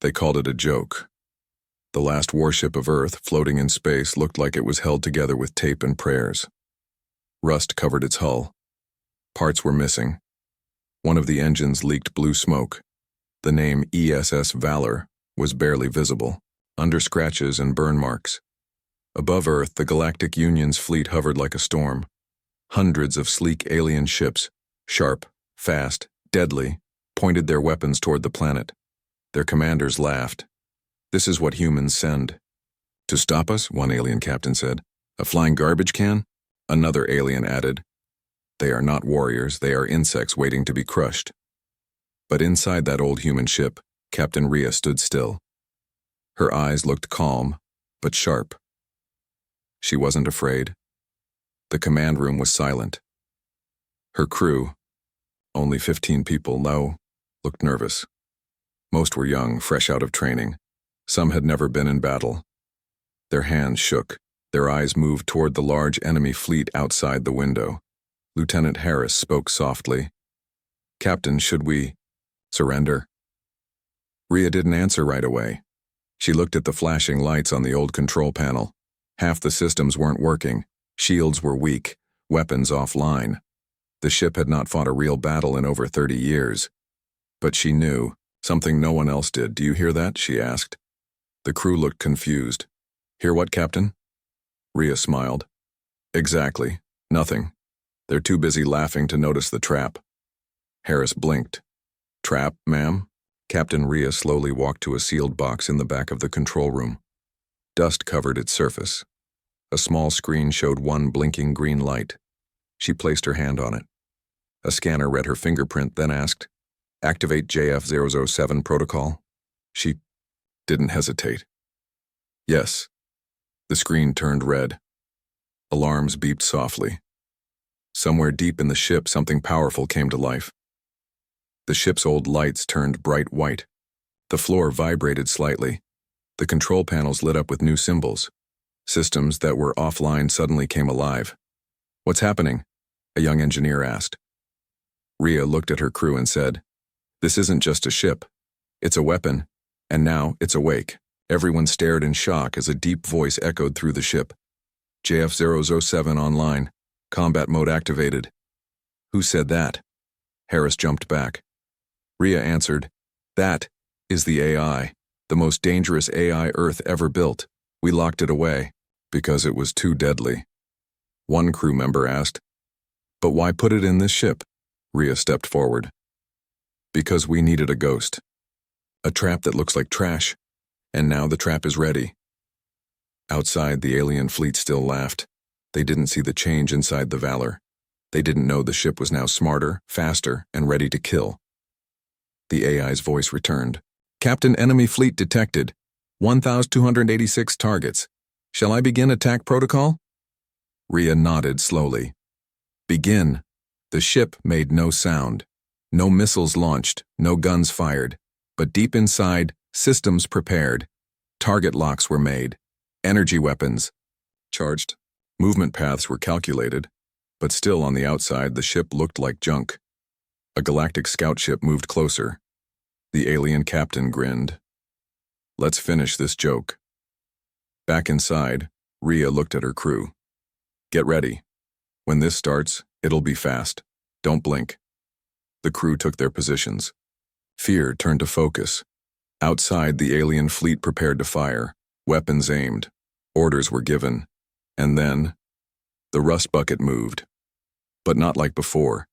They called it a joke. The last warship of Earth, floating in space, looked like it was held together with tape and prayers. Rust covered its hull. Parts were missing. One of the engines leaked blue smoke. The name ESS Valor was barely visible, under scratches and burn marks. Above Earth, the Galactic Union's fleet hovered like a storm. Hundreds of sleek alien ships, sharp, fast, deadly, pointed their weapons toward the planet. Their commanders laughed. "This is what humans send." "To stop us," one alien captain said. "A flying garbage can?" Another alien added. "They are not warriors, they are insects waiting to be crushed." But inside that old human ship, Captain Rhea stood still. Her eyes looked calm, but sharp. She wasn't afraid. The command room was silent. Her crew, only 15 people, looked nervous. Most were young, fresh out of training. Some had never been in battle. Their hands shook. Their eyes moved toward the large enemy fleet outside the window. Lieutenant Harris spoke softly. "Captain, should we surrender?" Rhea didn't answer right away. She looked at the flashing lights on the old control panel. Half the systems weren't working. Shields were weak, weapons offline. The ship had not fought a real battle in over 30 years. But she knew, something no one else did. "Do you hear that?" she asked. The crew looked confused. "Hear what, Captain?" Rhea smiled. "Exactly. Nothing. They're too busy laughing to notice the trap." Harris blinked. "Trap, ma'am?" Captain Rhea slowly walked to a sealed box in the back of the control room. Dust covered its surface. A small screen showed one blinking green light. She placed her hand on it. A scanner read her fingerprint, then asked, "Activate JF007 protocol?" She didn't hesitate. "Yes." The screen turned red. Alarms beeped softly. Somewhere deep in the ship, something powerful came to life. The ship's old lights turned bright white. The floor vibrated slightly. The control panels lit up with new symbols. Systems that were offline suddenly came alive. "What's happening?" a young engineer asked. Rhea looked at her crew and said, "This isn't just a ship. It's a weapon, and now it's awake." Everyone stared in shock as a deep voice echoed through the ship. "JF007 online. Combat mode activated." "Who said that?" Harris jumped back. Rhea answered, "That is the AI, the most dangerous AI Earth ever built. We locked it away because it was too deadly." One crew member asked, "But why put it in this ship?" Rhea stepped forward. "Because we needed a ghost. A trap that looks like trash. And now the trap is ready." Outside, the alien fleet still laughed. They didn't see the change inside the Valor. They didn't know the ship was now smarter, faster, and ready to kill. The AI's voice returned. "Captain, enemy fleet detected. 1,286 targets. Shall I begin attack protocol?" Rhea nodded slowly. "Begin." The ship made no sound. No missiles launched, no guns fired. But deep inside, systems prepared. Target locks were made. Energy weapons charged. Movement paths were calculated. But still on the outside, the ship looked like junk. A galactic scout ship moved closer. The alien captain grinned. "Let's finish this joke." Back inside, Rhea looked at her crew. "Get ready. When this starts, it'll be fast. Don't blink." The crew took their positions. Fear turned to focus. Outside, the alien fleet prepared to fire. Weapons aimed. Orders were given. And then, the rust bucket moved. But not like before.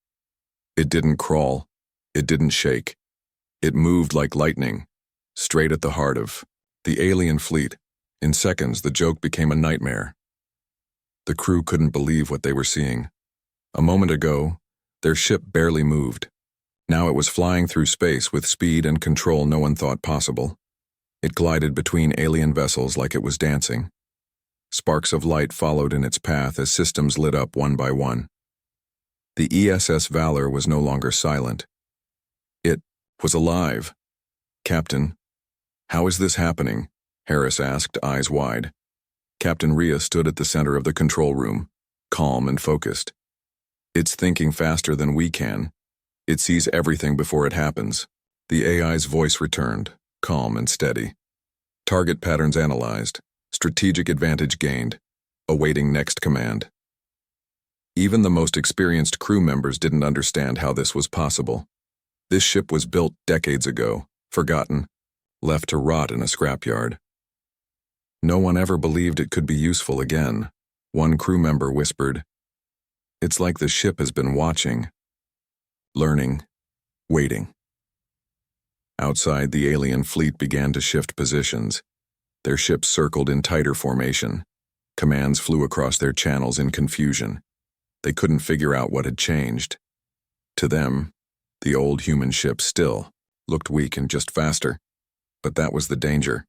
It didn't crawl. It didn't shake. It moved like lightning, straight at the heart of the alien fleet. In seconds, the joke became a nightmare. The crew couldn't believe what they were seeing. A moment ago, their ship barely moved. Now it was flying through space with speed and control no one thought possible. It glided between alien vessels like it was dancing. Sparks of light followed in its path as systems lit up one by one. The ESS Valor was no longer silent. It was alive. "Captain, how is this happening?" Harris asked, eyes wide. Captain Rhea stood at the center of the control room, calm and focused. "It's thinking faster than we can. It sees everything before it happens." The AI's voice returned, calm and steady. Target patterns analyzed, strategic advantage gained, awaiting next command. Even the most experienced crew members didn't understand how this was possible. This ship was built decades ago, forgotten, left to rot in a scrapyard. No one ever believed it could be useful again. One crew member whispered, "It's like the ship has been watching, learning, waiting." Outside, the alien fleet began to shift positions. Their ships circled in tighter formation. Commands flew across their channels in confusion. They couldn't figure out what had changed. To them, the old human ship still looked weak and just faster. But that was the danger.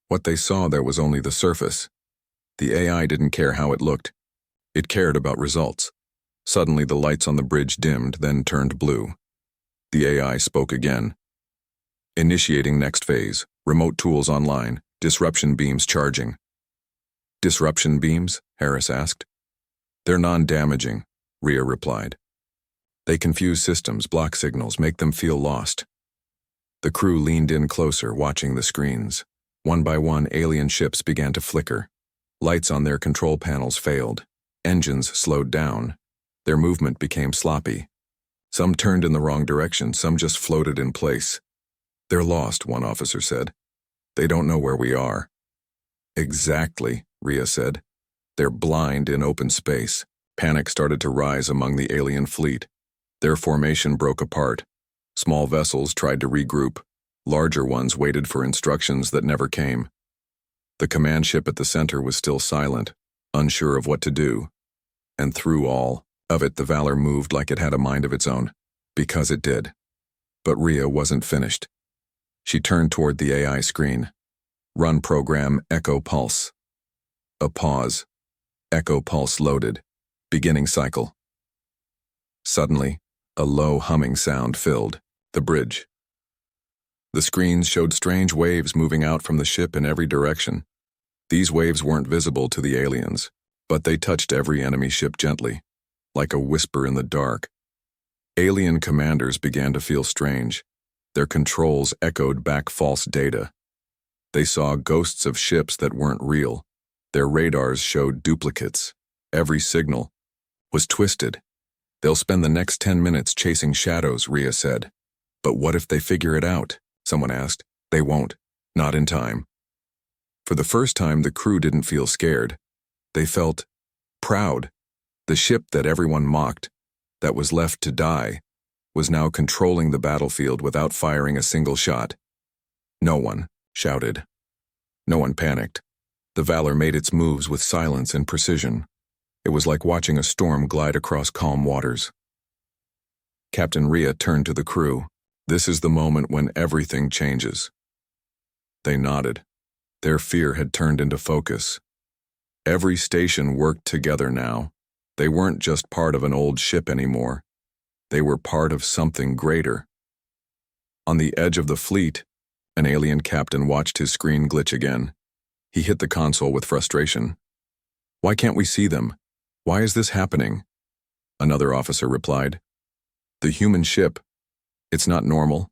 What they saw there was only the surface. The AI didn't care how it looked. It cared about results. Suddenly, the lights on the bridge dimmed, then turned blue. The AI spoke again. "Initiating next phase. Remote tools online. Disruption beams charging." "Disruption beams?" Harris asked. "They're non-damaging," Rhea replied. "They confuse systems, block signals, make them feel lost." The crew leaned in closer, watching the screens. One by one, alien ships began to flicker. Lights on their control panels failed. Engines slowed down. Their movement became sloppy. Some turned in the wrong direction, some just floated in place. "They're lost," one officer said. "They don't know where we are." "Exactly," Rhea said. "They're blind in open space." Panic started to rise among the alien fleet. Their formation broke apart. Small vessels tried to regroup. Larger ones waited for instructions that never came. The command ship at the center was still silent, unsure of what to do. And through all of it, the Valor moved like it had a mind of its own, because it did. But Rhea wasn't finished. She turned toward the AI screen. "Run program Echo Pulse." A pause. Echo Pulse loaded. Beginning cycle. Suddenly, a low humming sound filled the bridge. The screens showed strange waves moving out from the ship in every direction. These waves weren't visible to the aliens, but they touched every enemy ship gently, like a whisper in the dark. Alien commanders began to feel strange. Their controls echoed back false data. They saw ghosts of ships that weren't real. Their radars showed duplicates. Every signal was twisted. "They'll spend the next 10 minutes chasing shadows," Rhea said. "But what if they figure it out?" someone asked. "They won't. Not in time." For the first time, the crew didn't feel scared. They felt proud. The ship that everyone mocked, that was left to die, was now controlling the battlefield without firing a single shot. No one shouted. No one panicked. The Valor made its moves with silence and precision. It was like watching a storm glide across calm waters. Captain Rhea turned to the crew. "This is the moment when everything changes." They nodded. Their fear had turned into focus. Every station worked together now. They weren't just part of an old ship anymore. They were part of something greater. On the edge of the fleet, an alien captain watched his screen glitch again. He hit the console with frustration. "Why can't we see them? Why is this happening?" Another officer replied. "The human ship. It's not normal."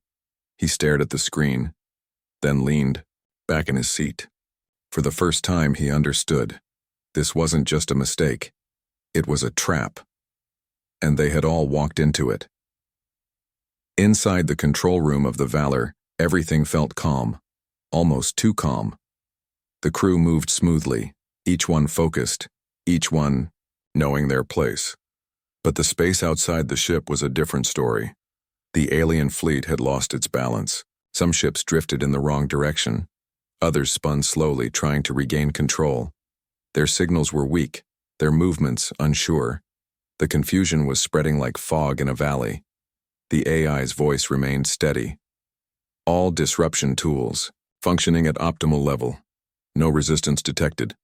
He stared at the screen, then leaned back in his seat. For the first time, he understood. This wasn't just a mistake. It was a trap. And they had all walked into it. Inside the control room of the Valor, everything felt calm, almost too calm. The crew moved smoothly, each one focused, each one knowing their place. But the space outside the ship was a different story. The alien fleet had lost its balance. Some ships drifted in the wrong direction. Others spun slowly, trying to regain control. Their signals were weak, their movements unsure. The confusion was spreading like fog in a valley. The AI's voice remained steady. "All disruption tools, functioning at optimal level. No resistance detected."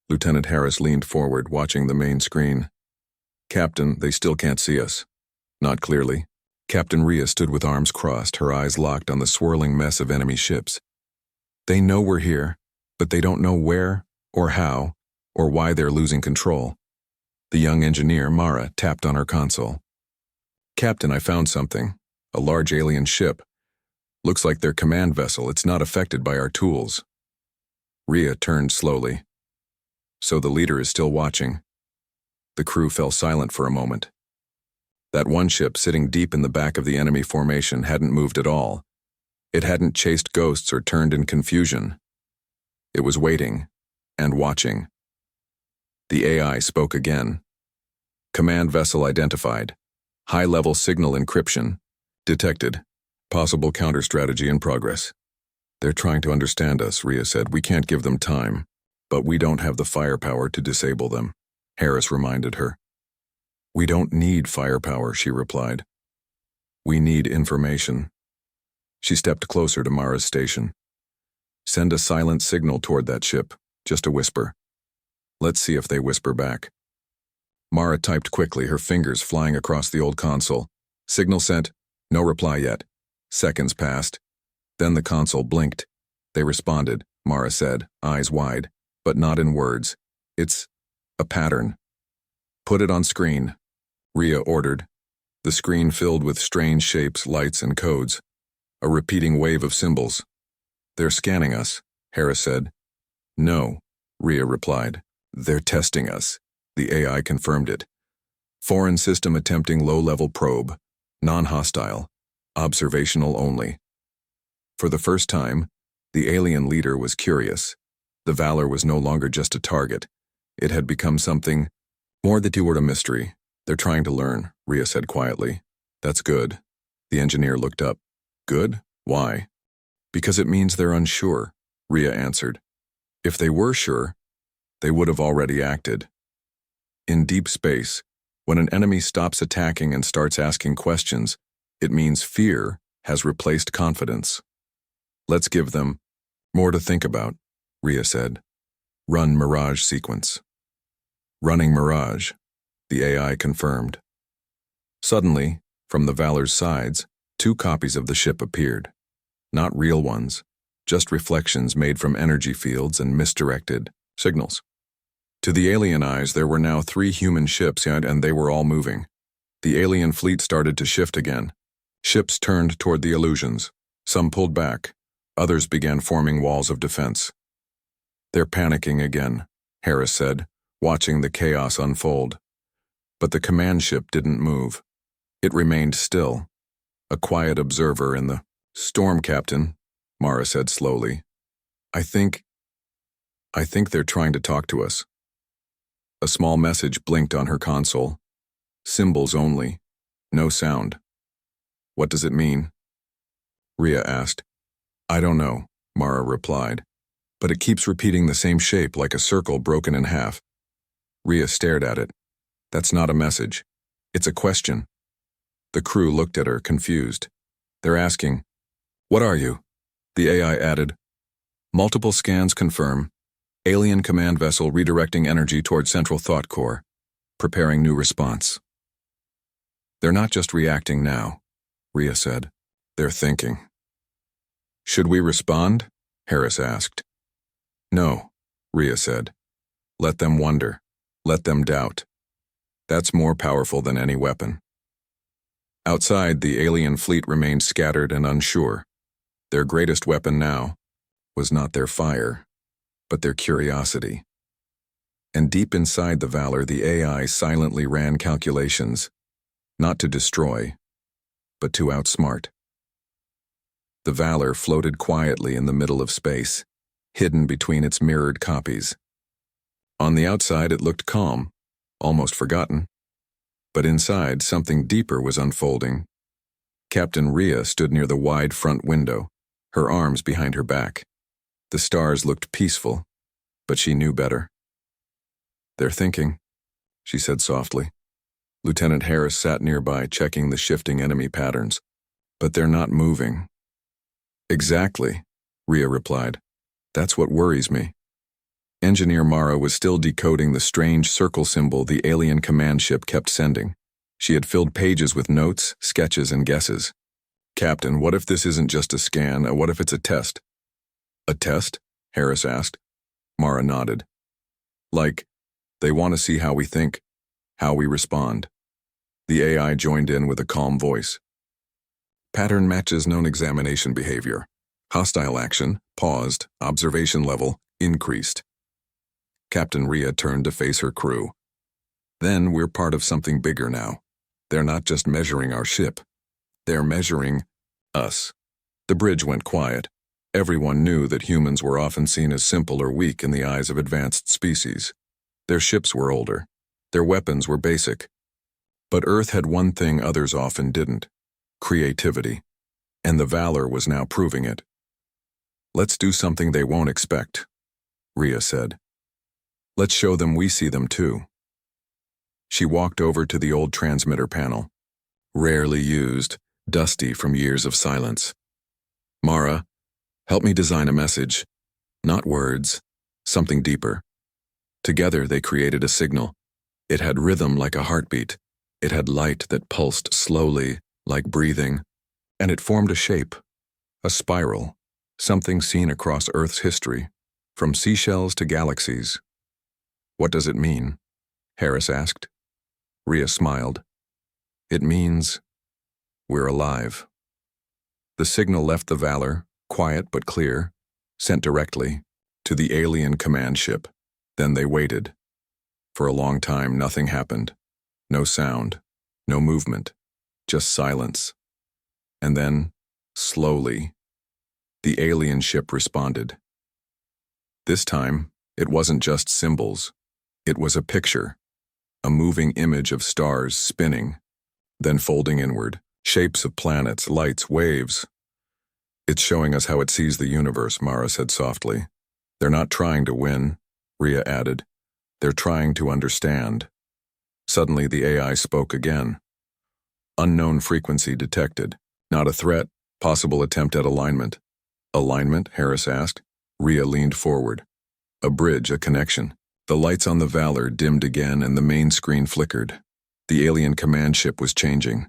Lieutenant Harris leaned forward, watching the main screen. "Captain, they still can't see us." "Not clearly." Captain Rhea stood with arms crossed, her eyes locked on the swirling mess of enemy ships. "They know we're here, but they don't know where, or how, or why they're losing control." The young engineer, Mara, tapped on her console. "Captain, I found something. A large alien ship. Looks like their command vessel. It's not affected by our tools. Rhea turned slowly. So the leader is still watching. The crew fell silent for a moment. That one ship sitting deep in the back of the enemy formation hadn't moved at all. It hadn't chased ghosts or turned in confusion. It was waiting and watching. The AI spoke again. Command vessel identified. High-level signal encryption. Detected. Possible counter-strategy in progress. They're trying to understand us, Rhea said. We can't give them time, but we don't have the firepower to disable them, Harris reminded her. We don't need firepower, she replied. We need information. She stepped closer to Mara's station. Send a silent signal toward that ship, just a whisper. Let's see if they whisper back. Mara typed quickly, her fingers flying across the old console. Signal sent, no reply yet. Seconds passed. Then the console blinked. They responded, Mara said, eyes wide, but not in words. It's a pattern. Put it on screen, Rhea ordered. The screen filled with strange shapes, lights, and codes. A repeating wave of symbols. They're scanning us, Harris said. No, Rhea replied. They're testing us. The AI confirmed it. Foreign system attempting low-level probe. Non-hostile. Observational only. For the first time, the alien leader was curious. The Valor was no longer just a target. It had become something more than a mystery. They're trying to learn, Rhea said quietly. That's good. The engineer looked up. Good? Why? Because it means they're unsure, Rhea answered. If they were sure, they would have already acted. In deep space, when an enemy stops attacking and starts asking questions, it means fear has replaced confidence. Let's give them more to think about, Rhea said. Run Mirage sequence. Running Mirage, the AI confirmed. Suddenly, from the Valor's sides, 2 copies of the ship appeared. Not real ones, just reflections made from energy fields and misdirected signals. To the alien eyes, there were now 3 human ships, and they were all moving. The alien fleet started to shift again. Ships turned toward the illusions. Some pulled back. Others began forming walls of defense. They're panicking again, Harris said, watching the chaos unfold. But the command ship didn't move. It remained still, a quiet observer in the storm. Captain, Mara said slowly. I think they're trying to talk to us. A small message blinked on her console. Symbols only, no sound. What does it mean? Rhea asked. I don't know, Mara replied, but it keeps repeating the same shape like a circle broken in half. Rhea stared at it. That's not a message. It's a question. The crew looked at her, confused. They're asking, what are you? The AI added. Multiple scans confirm. Alien command vessel redirecting energy toward central thought core. Preparing new response. They're not just reacting now, Rhea said. They're thinking. Should we respond? Harris asked. No, Rhea said. Let them wonder. Let them doubt. That's more powerful than any weapon. Outside, the alien fleet remained scattered and unsure. Their greatest weapon now was not their fire, but their curiosity. And deep inside the Valor, the AI silently ran calculations, not to destroy, but to outsmart. The Valor floated quietly in the middle of space, hidden between its mirrored copies. On the outside, it looked calm, almost forgotten. But inside, something deeper was unfolding. Captain Rhea stood near the wide front window, her arms behind her back. The stars looked peaceful, but she knew better. They're thinking, she said softly. Lieutenant Harris sat nearby, checking the shifting enemy patterns. But they're not moving. Exactly, Rhea replied. That's what worries me. Engineer Mara was still decoding the strange circle symbol the alien command ship kept sending. She had filled pages with notes, sketches, and guesses. Captain, what if this isn't just a scan? What if it's a test? A test? Harris asked. Mara nodded. Like, they want to see how we think, how we respond. The AI joined in with a calm voice. Pattern matches known examination behavior. Hostile action, paused, observation level, increased. Captain Rhea turned to face her crew. Then we're part of something bigger now. They're not just measuring our ship. They're measuring us. The bridge went quiet. Everyone knew that humans were often seen as simple or weak in the eyes of advanced species. Their ships were older. Their weapons were basic. But Earth had one thing others often didn't: creativity. And the Valor was now proving it. "Let's do something they won't expect," Rhea said. "Let's show them we see them too." She walked over to the old transmitter panel, rarely used, dusty from years of silence. "Mara, help me design a message. Not words, something deeper." Together they created a signal. It had rhythm like a heartbeat. It had light that pulsed slowly, like breathing. And it formed a shape, a spiral, something seen across Earth's history, from seashells to galaxies. "What does it mean?" Harris asked. Rhea smiled. "It means we're alive." The signal left the Valor, quiet but clear, sent directly to the alien command ship. Then they waited. For a long time, nothing happened. No sound, no movement, just silence. And then, slowly, the alien ship responded. This time, it wasn't just symbols. It was a picture, a moving image of stars spinning, then folding inward, shapes of planets, lights, waves. "It's showing us how it sees the universe," Mara said softly. "They're not trying to win," Rhea added. "They're trying to understand." Suddenly the AI spoke again. "Unknown frequency detected. Not a threat, possible attempt at alignment." "Alignment?" Harris asked. Rhea leaned forward. "A bridge, a connection." The lights on the Valor dimmed again and the main screen flickered. The alien command ship was changing.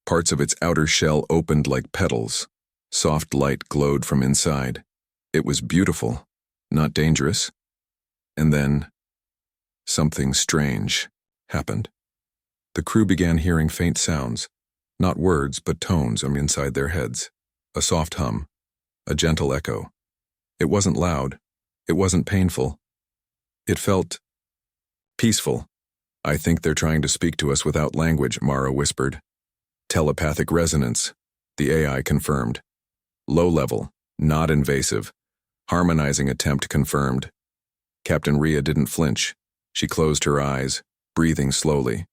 Parts of its outer shell opened like petals. Soft light glowed from inside. It was beautiful, not dangerous. And then, something strange happened. The crew began hearing faint sounds, not words but tones inside their heads. A soft hum, a gentle echo. It wasn't loud. It wasn't painful. It felt peaceful. "I think they're trying to speak to us without language," Mara whispered. "Telepathic resonance," the AI confirmed. "Low level, not invasive. Harmonizing attempt confirmed." Captain Rhea didn't flinch. She closed her eyes, breathing slowly.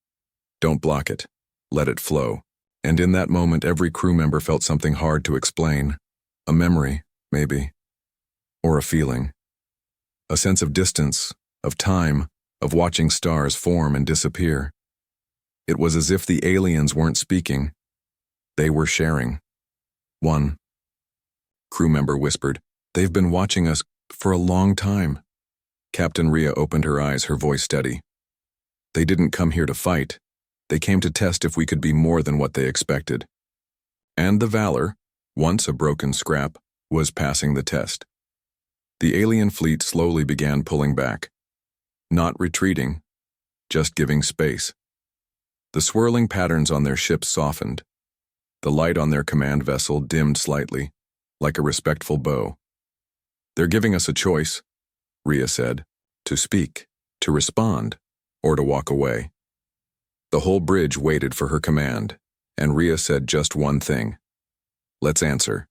"Don't block it. Let it flow." And in that moment, every crew member felt something hard to explain. A memory, maybe. Or a feeling. A sense of distance, of time, of watching stars form and disappear. It was as if the aliens weren't speaking. They were sharing. One crew member whispered, "They've been watching us for a long time." Captain Rhea opened her eyes, her voice steady. "They didn't come here to fight. They came to test if we could be more than what they expected." And the Valor, once a broken scrap, was passing the test. The alien fleet slowly began pulling back. Not retreating, just giving space. The swirling patterns on their ships softened. The light on their command vessel dimmed slightly, like a respectful bow. "They're giving us a choice," Rhea said, "to speak, to respond, or to walk away." The whole bridge waited for her command, and Rhea said just one thing: "Let's answer."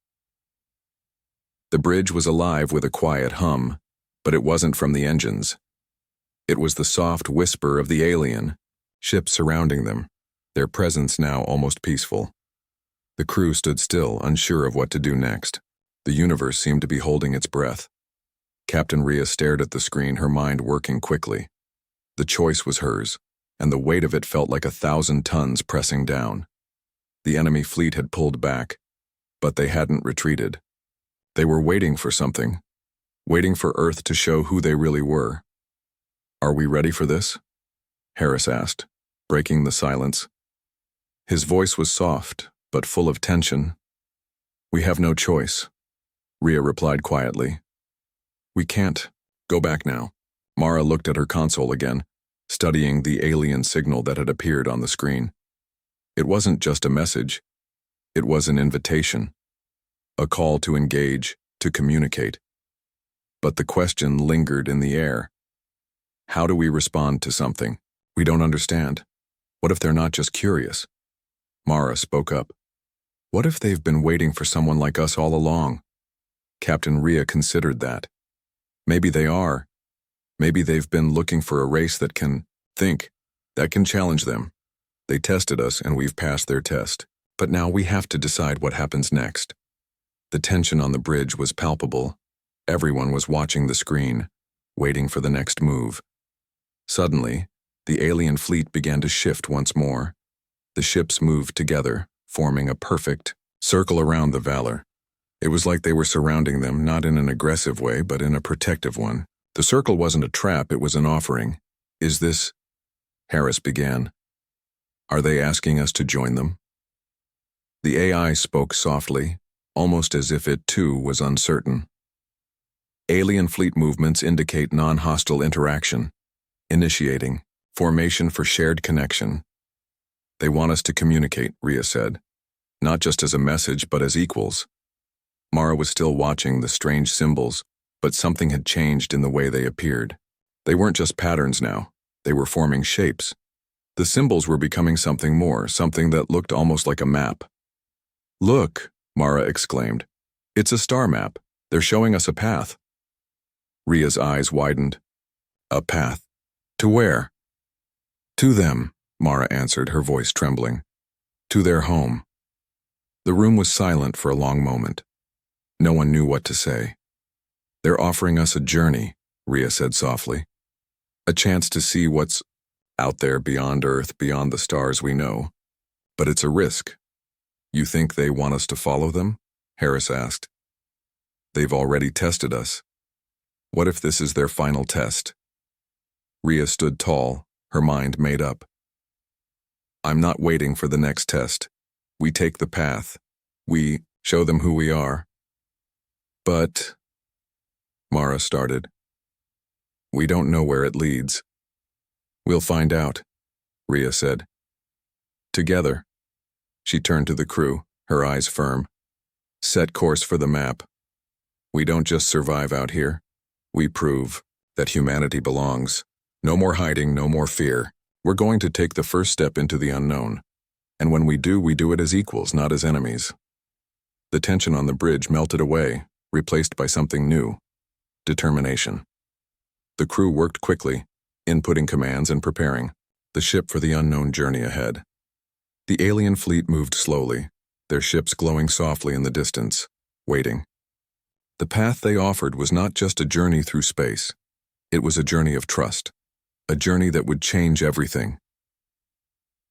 The bridge was alive with a quiet hum, but it wasn't from the engines. It was the soft whisper of the alien, ships surrounding them, their presence now almost peaceful. The crew stood still, unsure of what to do next. The universe seemed to be holding its breath. Captain Rhea stared at the screen, her mind working quickly. The choice was hers, and the weight of it felt like 1,000 tons pressing down. The enemy fleet had pulled back, but they hadn't retreated. They were waiting for something, waiting for Earth to show who they really were. "Are we ready for this?" Harris asked, breaking the silence. His voice was soft, but full of tension. "We have no choice," Rhea replied quietly. "We can't go back now." Mara looked at her console again, studying the alien signal that had appeared on the screen. It wasn't just a message. It was an invitation, a call to engage, to communicate. But the question lingered in the air. How do we respond to something we don't understand? What if they're not just curious? Mara spoke up. What if they've been waiting for someone like us all along? Captain Rhea considered that. Maybe they are. Maybe they've been looking for a race that can think, that can challenge them. They tested us and we've passed their test. But now we have to decide what happens next. The tension on the bridge was palpable. Everyone was watching the screen, waiting for the next move. Suddenly, the alien fleet began to shift once more. The ships moved together, forming a perfect circle around the Valor. It was like they were surrounding them, not in an aggressive way, but in a protective one. The circle wasn't a trap, it was an offering. Is this? Harris began. Are they asking us to join them? The AI spoke softly, almost as if it too was uncertain. Alien fleet movements indicate non-hostile interaction. Initiating. Formation for shared connection. They want us to communicate, Rhea said. Not just as a message, but as equals. Mara was still watching the strange symbols, but something had changed in the way they appeared. They weren't just patterns now. They were forming shapes. The symbols were becoming something more, something that looked almost like a map. Look, Mara exclaimed. It's a star map. They're showing us a path. Rhea's eyes widened. A path. To where? To them, Mara answered, her voice trembling. To their home. The room was silent for a long moment. No one knew what to say. They're offering us a journey, Rhea said softly. A chance to see what's out there beyond Earth, beyond the stars we know. But it's a risk. You think they want us to follow them? Harris asked. They've already tested us. What if this is their final test? Rhea stood tall, her mind made up. I'm not waiting for the next test. We take the path. We show them who we are. But, Mara started. We don't know where it leads. We'll find out, Rhea said. Together. She turned to the crew, her eyes firm. Set course for the map. We don't just survive out here. We prove that humanity belongs. No more hiding, no more fear. We're going to take the first step into the unknown. And when we do it as equals, not as enemies. The tension on the bridge melted away, replaced by something new. Determination. The crew worked quickly, inputting commands and preparing the ship for the unknown journey ahead. The alien fleet moved slowly, their ships glowing softly in the distance, waiting. The path they offered was not just a journey through space. It was a journey of trust, a journey that would change everything.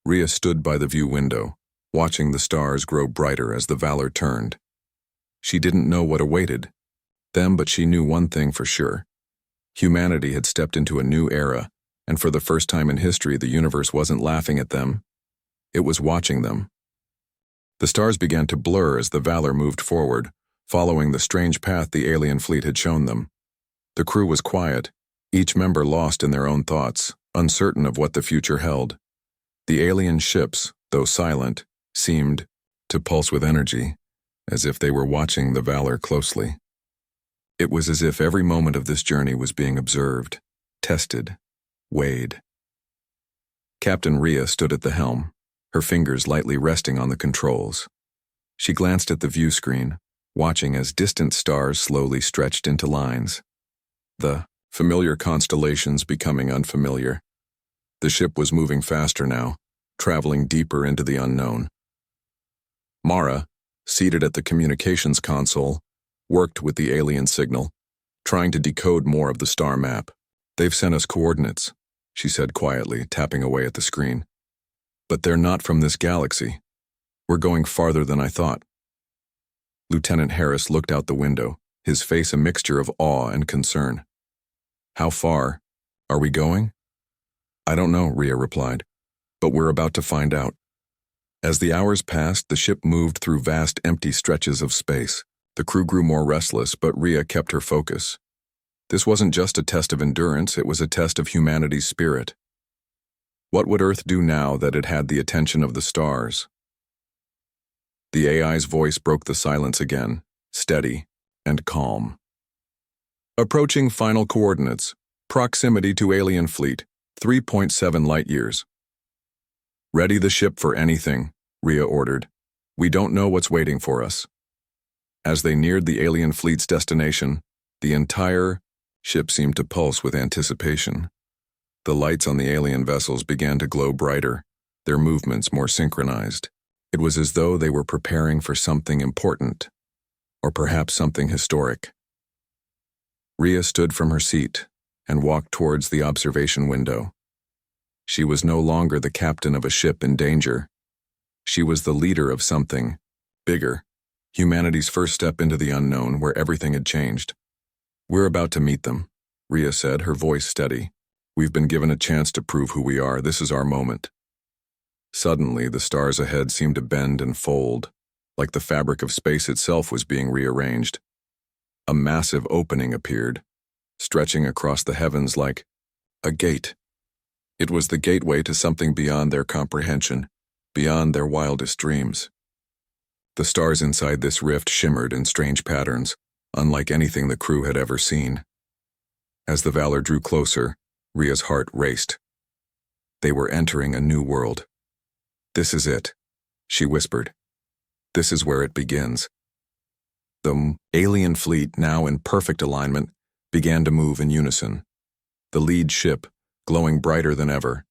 Rhea stood by the view window, watching the stars grow brighter as the Valor turned. She didn't know what awaited them, but she knew one thing for sure. Humanity had stepped into a new era, and for the first time in history, the universe wasn't laughing at them. It was watching them. The stars began to blur as the Valor moved forward, following the strange path the alien fleet had shown them. The crew was quiet, each member lost in their own thoughts, uncertain of what the future held. The alien ships, though silent, seemed to pulse with energy, as if they were watching the Valor closely. It was as if every moment of this journey was being observed, tested, weighed. Captain Rhea stood at the helm, her fingers lightly resting on the controls. She glanced at the view screen, watching as distant stars slowly stretched into lines. The familiar constellations becoming unfamiliar. The ship was moving faster now, traveling deeper into the unknown. Mara, seated at the communications console, worked with the alien signal, trying to decode more of the star map. They've sent us coordinates, she said quietly, tapping away at the screen. But they're not from this galaxy. We're going farther than I thought. Lieutenant Harris looked out the window, his face a mixture of awe and concern. How far? Are we going? I don't know, Rhea replied, but we're about to find out. As the hours passed, the ship moved through vast empty stretches of space. The crew grew more restless, but Rhea kept her focus. This wasn't just a test of endurance, it was a test of humanity's spirit. What would Earth do now that it had the attention of the stars? The AI's voice broke the silence again, steady and calm. Approaching final coordinates. Proximity to alien fleet, 3.7 light-years. Ready the ship for anything, Rhea ordered. We don't know what's waiting for us. As they neared the alien fleet's destination, the entire ship seemed to pulse with anticipation. The lights on the alien vessels began to glow brighter, their movements more synchronized. It was as though they were preparing for something important, or perhaps something historic. Rhea stood from her seat and walked towards the observation window. She was no longer the captain of a ship in danger. She was the leader of something bigger, humanity's first step into the unknown where everything had changed. We're about to meet them, Rhea said, her voice steady. We've been given a chance to prove who we are. This is our moment. Suddenly, the stars ahead seemed to bend and fold, like the fabric of space itself was being rearranged. A massive opening appeared, stretching across the heavens like a gate. It was the gateway to something beyond their comprehension, beyond their wildest dreams. The stars inside this rift shimmered in strange patterns, unlike anything the crew had ever seen. As the Valor drew closer, Rhea's heart raced. They were entering a new world. This is it, she whispered. This is where it begins. The alien fleet, now in perfect alignment, began to move in unison. The lead ship, glowing brighter than ever,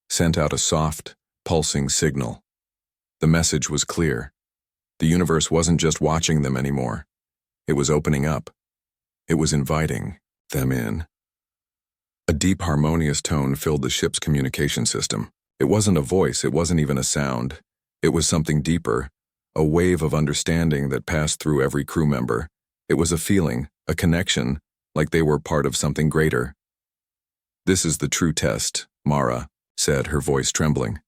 sent out a soft, pulsing signal. The message was clear. The universe wasn't just watching them anymore. It was opening up. It was inviting them in. A deep, harmonious tone filled the ship's communication system. It wasn't a voice, it wasn't even a sound. It was something deeper, a wave of understanding that passed through every crew member. It was a feeling, a connection, like they were part of something greater. This is the true test, Mara said, her voice trembling.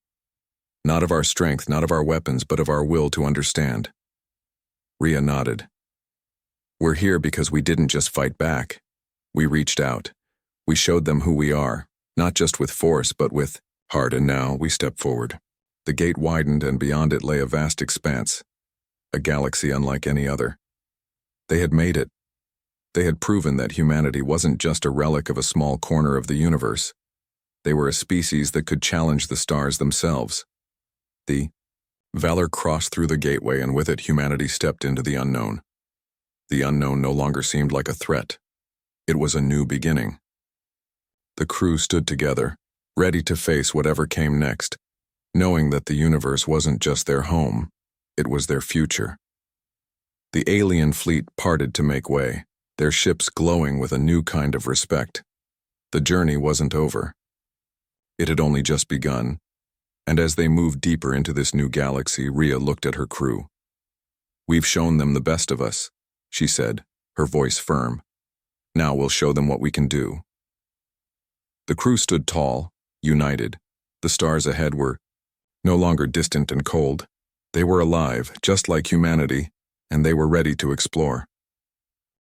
Not of our strength, not of our weapons, but of our will to understand. Rhea nodded. We're here because we didn't just fight back. We reached out. We showed them who we are, not just with force, but with heart, and now we step forward. The gate widened, and beyond it lay a vast expanse, a galaxy unlike any other. They had made it. They had proven that humanity wasn't just a relic of a small corner of the universe. They were a species that could challenge the stars themselves. The Valor crossed through the gateway, and with it humanity stepped into the unknown. The unknown no longer seemed like a threat. It was a new beginning. The crew stood together, ready to face whatever came next, knowing that the universe wasn't just their home, it was their future. The alien fleet parted to make way, their ships glowing with a new kind of respect. The journey wasn't over. It had only just begun, and as they moved deeper into this new galaxy, Rhea looked at her crew. We've shown them the best of us, she said, her voice firm. Now we'll show them what we can do. The crew stood tall, united. The stars ahead were no longer distant and cold. They were alive, just like humanity, and they were ready to explore.